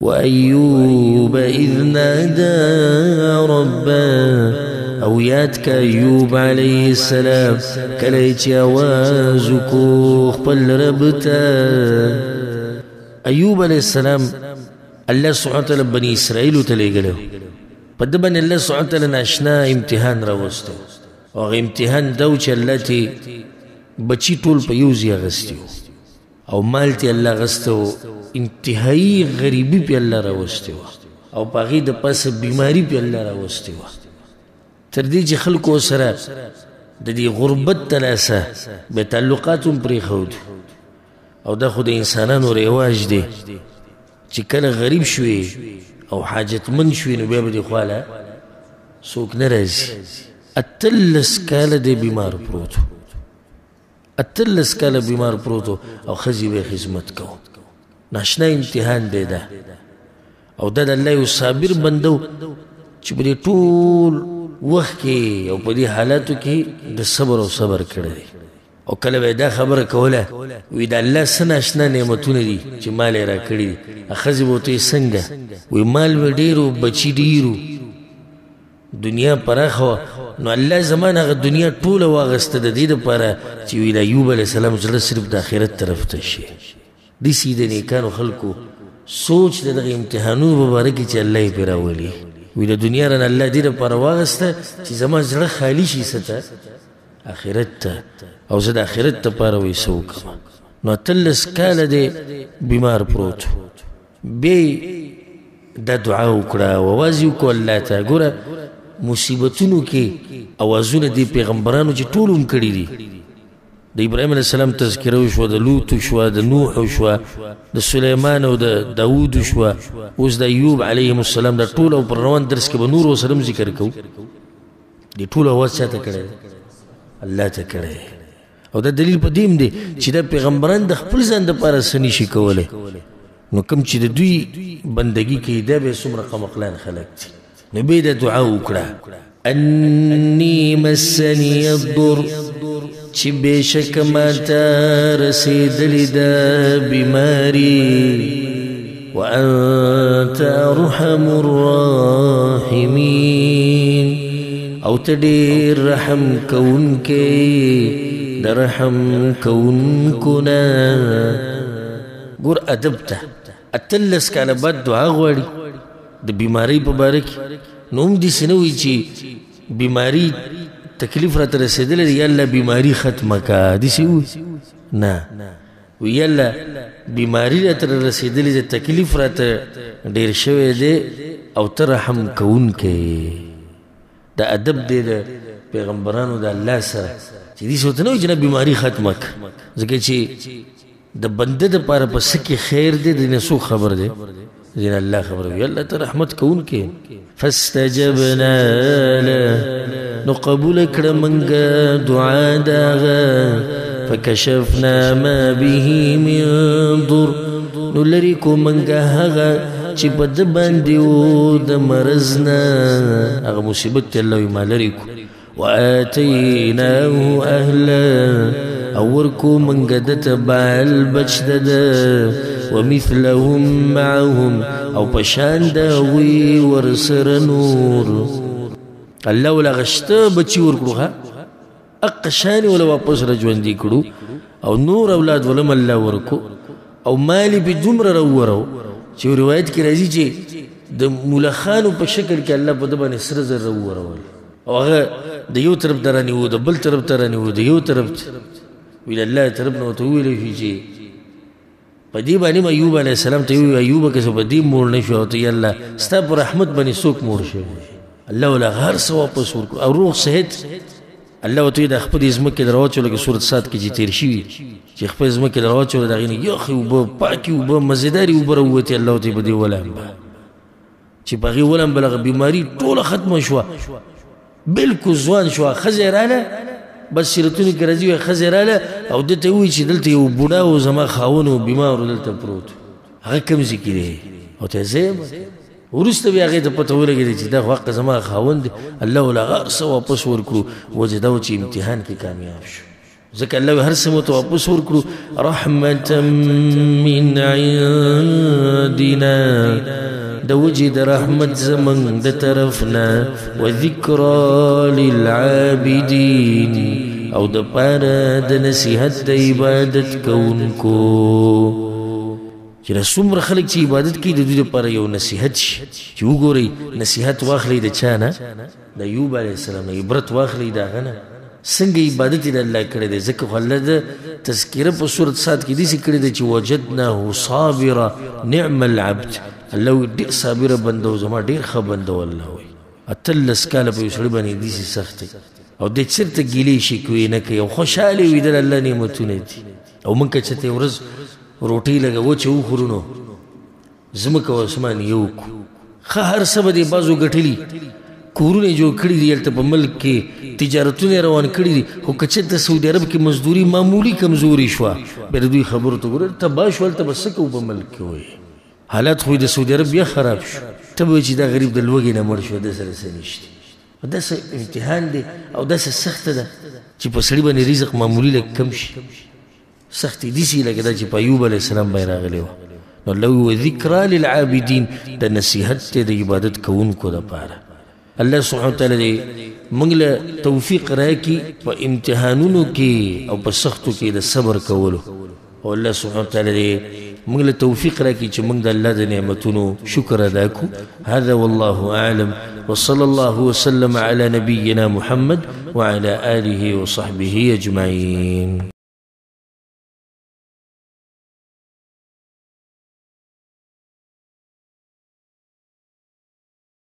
وأيوب إذ نادى ربه او یاد کا ایوب علیہ السلام کله چې آواز کو خپل رب ته. ایوب علیہ السلام الله سبحانه وتعالی بنی اسرائیل ته لېږلو، په ده باندې الله سبحانه وتعالی ناشنا امتحان راوستو، او هغه امتحان دا و چې الله ته بچي ټول په یو ځای اخیستي او مال ته الله اخیستی و، انتهایي غریبي پې الله راوستې وه او په هغې د پاسه بیماري پې الله راوستې وه، تر دې چې خلکو سره د دې غربت د لاسه بې تعلقات هم پرېښود. او دا خو د انسانانو رواج دی چې کله غریب شوې او حاجتمند شوې نو بیا به دې خواله څوک نه راځي. 18 کاله دی بیمار پروت و، 18 کاله بیمار پروت و او ښځې به یې خدمت کو. ناشنا امتحان دی دا، او دا د الله یو صابر بنده و چې په دې ټول وخت کې او په دې حالاتو کې د صبر او صبر کړی دی. او کله به دا خبره کوله وی د الله څه ناشنا نعمتونه دي چې مال یې راکړي دي. ښځې به ورته وایي څنګه؟ وی مال به ډېر و، بچي ډېر و، دنیا پراخه وه، نو الله زما نه هغه دنیا ټوله واخیسته د دې دپاره چې وی د ایوب علیه السلام زړه صرف د آخرت طرف ته شي. داسې د نیکانو خلکو سوچ د دغه امتحانونو په باره کې چې الله یې پرې راولي. وی د دنیا رانه الله دې دپاره واخیسته چې زما زړه خالي شي څه ته؟ آخرت ته، او زه د آخرت دپاره وی څه وکړم. نو 18 کاله دی بیمار پروت، بیا دا دعا وکړه او اواز یې وکړو الله ته. ګوره مصیبتونو کې اوازونه دي پیغمبرانو چې ټول هم کړي دي. د ابراهیم علیه السلام تذکره وشوه، د لوط شوه، د نوح وشوه، د سلیمان او د داود شوه، اوس د ایوب علیهم السلام. دا ټول او پر روان درس کې به نور ورسره هم ذکر کوو. دې ټول اواز چا ته کړی؟ الله ته کړی. او دا دلیل په دې هم دی چې دا پیغمبران د خپل ځان دپاره څه نشي کولی، نو کوم چې د دوی بندګي کوي دا به څومره قمقلان خلک دي. نو بیا دا دعا وکړه، انی مسنی الضر، چې بېشک ماته رسېدلې ده بیماري، وانت ارحم الراحمین، او ته ډېر رحم کوونکی د رحم کوونکو نه. ګور ادب ته 18 کاله بعد دعا غواړي د بیمارۍ په باره کې. نو هم داسې نه وایي چې بیماري تکلیف راته رسېدلی دی یا الله بیماري ختمه که، داسې وایي نه، وی یا الله بیماري راته رسېدلی دی، تکلیف راته ډېر شوی دی او ته رحم کوونکی. دا ادب دی د پیغمبرانو د الله سره چې داسې ورته نه وایي چې نه بیماري ختمه که، ځکه چې د بنده دپاره په څه کې خیر دی د نه څوک خبر دی؟ دین الله خبر وی الله ته رحمت کوونکی. فاستجبنا له، نو قبول کړه منګه دعا داغه، فکشفنا ما به من ضر، نو لرې کو منګه هغه چې په ده باندې و د مرض نه، هغه مصیبت ته الله وی ما لرې کو. وآتیناه اهله، او ورکو منګه ده ته بعل بچ ده ده، ومثلهم معهم، او پشان د هغوی ورسره نور. الله ولا غشته بچي ورکړو، ها اقه شانې ولا واپس را ژوندي کړو، او نور اولاد ولم الله ورکو، او مالی پې دومره راوورو چې روایت کې راځي چې د ملخانو په شکل کې الله په ده باندې سره زر راوورول، او هغه د یو طرف ته رانیو، د بل طرف ته رانیو، د یو طرف ته وی د الله طرف نه ورته وویلی شي چې په دې باندې ایوب علیه السلام ته ویل ایوبه که څه په دې موړ نه شو، او ته یا الله ستا په رحمت باندې څوک موړ شوی؟ الله ولا هر څه واپس ورکړو او روغ صحت. الله ورته د خپلې ځمکې در واچوله لکه سورت صاد کې چې تېر شوي چې خپلې ځمکې در واچوله د هغې نه یخې اوبه، پاکې اوبه، مزېدارې اوبه راووتې. الله ورته په دې ولامبه چې په هغې ولامبل هغه بیماري ټوله ختمه شوه، بلکل ځوان شوه. ښځه یې راله، بس سیرتونو کې راځي وایي ښځه یې راله او ده ته ووایي چې دلته یو بوډا و زما خاوند و بیمار و دلته پروت، هغه کوم ځای کې دی؟ او ته زه یم. وروسته بیا هغې ته پته ولګېدې چې دا خو حقه زما خاوند دی. الله ولا هر څه واپس ورکړو، وجه دا و چې امتحان کې کامیاب شو. ځکه الله هر څه مته واپس ورکړو رحمة من عندنا د وجد رحمت زمن د طرفنا وذکرى للعابدین او د پاره د نصیحت د عبادت کوونکو چې څومره خلک چې عبادت کوي د دوی لپاره یو نصیحت شي چې وګورئ نصیحت واخلئ د چا نه د ایوب علیه السلام نه عبرت واخلئ د هغه نه څنګه عبادت یې د الله کړی دی ځکه خو الله د تذکره په صورت صاد کې داسې کړی دی چې وجدناه صابرا نعم العبد الله ډېر صابره بنده و زما ډېر ښه بنده و الله وایي 18 کاله په یو سړي باندې داسې سخت دی او دی چېرته ګیلې شکوې نه کوي او خوشحالې وي د الله نعمتونه دي او موږ که چېرته یو ورځ روټۍ لږه وچه وخورو نو ځمکه او اسمان یو کړو ښه هر څه به دې بعضو ګټلي کورونه یې جوړ کړي دي هلته په ملک کې تجارتونه یې روان کړي دي خو که چېرته سعودي عرب کې مزدوري معمولي کمزوري شوه بیا د دوی خبرو ته ګوره تباه شو هلته به څه کوو په ملک کې وایي حالات خو د سعودي عرب بیا خراب شو ته به وایي چې دا غریب د لوږې نه مړ شو ده سره څه نشته داسې امتحان دی او داسې سخته ده چې په سړي باندې رزق معمولي لږ کم شي سختې داسې لکه دا چې په ایوب علیه السلام باندې راغلی وه نو الله وایي وذکرى للعابدین د نصیحت دی د عبادت کوونکو دپاره الله سبحانه وتعالی دې موږ له توفیق راکړي په امتحانونو کې او په سختو کې د صبر کولو او الله سبحانه وتعالی دې موږ له توفیق راکړي چې موږ د الله د نعمتونو شکر ادا کړو هذا والله اعلم وصلى الله وسلم على نبينا محمد وعلى آله وصحبه أجمعين